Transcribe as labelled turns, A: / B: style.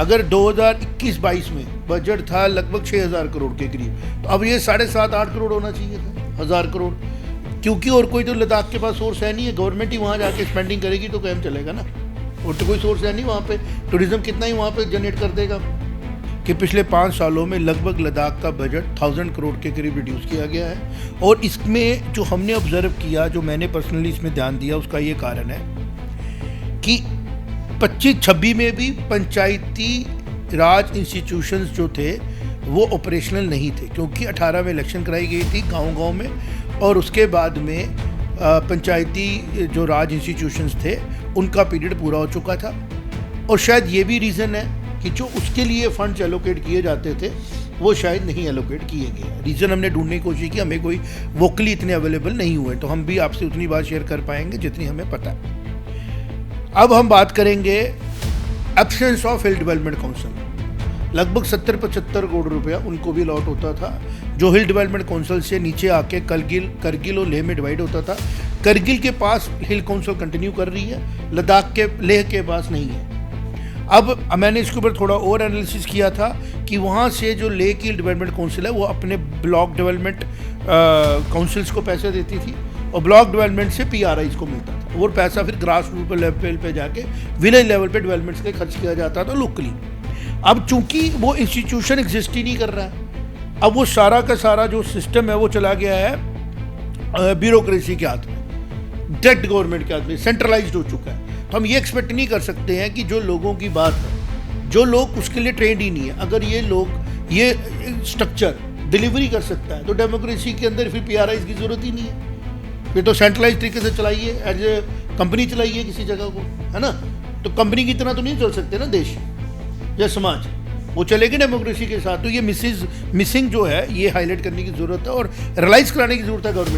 A: अगर 2021-22 में बजट था लगभग 6,000 करोड़ के करीब, तो अब ये 7.5-8 करोड़ होना चाहिए था, 1,000 करोड़, क्योंकि और कोई तो लद्दाख के पास सोर्स है नहीं है। गवर्नमेंट ही वहाँ जाके स्पेंडिंग करेगी तो काम चलेगा ना, और तो कोई सोर्स है नहीं वहाँ पे। टूरिज्म कितना ही वहाँ पे जनरेट कर देगा। कि पिछले 5 सालों में लगभग लद्दाख का बजट 1,000 करोड़ के करीब रिड्यूस किया गया है। और इसमें जो हमने ऑब्जर्व किया, जो मैंने पर्सनली इसमें ध्यान दिया, उसका ये कारण है कि 25-26 में भी पंचायती राज इंस्टीट्यूशंस जो थे वो ऑपरेशनल नहीं थे, क्योंकि 18 में इलेक्शन कराई गई थी गांव-गांव में, और उसके बाद में पंचायती जो राज इंस्टीट्यूशंस थे उनका पीरियड पूरा हो चुका था। और शायद ये भी रीज़न है कि जो उसके लिए फंड्स एलोकेट किए जाते थे वो शायद नहीं एलोकेट किए गए। रीज़न हमने ढूंढने की कोशिश की, हमें कोई वोकली इतने अवेलेबल नहीं हुए, तो हम भी आपसे उतनी बात शेयर कर पाएंगे जितनी हमें पता है। अब हम बात करेंगे absence of hill development council. लगभग 70-75 करोड़ रुपया उनको भी अलॉट होता था, जो हिल डेवलपमेंट काउंसिल से नीचे आके करगिल और लेह में डिवाइड होता था। करगिल के पास हिल काउंसिल कंटिन्यू कर रही है, लद्दाख के लेह के पास नहीं है। अब मैंने इसके ऊपर थोड़ा और एनालिसिस किया था कि वहाँ से जो लेह की डेवलपमेंट काउंसिल है वो अपने ब्लॉक डेवलपमेंट काउंसिल्स को पैसे देती थी, और ब्लॉक डेवलपमेंट से PRIs को मिलता था। वो पैसा फिर ग्रास रूट लेवल पे जाके विलेज लेवल पे डेवलपमेंट्स के खर्च किया जाता था लोकली। अब चूंकि वो इंस्टीट्यूशन एग्जिस्ट ही नहीं कर रहा है, अब वो सारा का सारा जो सिस्टम है वो चला गया है ब्यूरोक्रेसी के हाथ में, डायरेक्ट गवर्नमेंट के हाथ में, सेंट्रलाइज्ड हो चुका है। तो हम ये एक्सपेक्ट नहीं कर सकते हैं कि जो लोगों की बात है, जो लोग उसके लिए ट्रेंड ही नहीं है, अगर ये लोग ये स्ट्रक्चर डिलीवरी कर सकता है तो डेमोक्रेसी के अंदर फिर PRIs की ज़रूरत ही नहीं है। फिर तो सेंट्रलाइज तरीके से चलाइए, एज ए कंपनी चलाइए किसी जगह को, है ना। तो कंपनी की तरह तो नहीं चल सकते ना देश या समाज, वो चलेगी डेमोक्रेसी के साथ। तो ये मिसिंग जो है ये हाईलाइट करने की ज़रूरत है और रियलाइज़ कराने की ज़रूरत है गवर्नमेंट।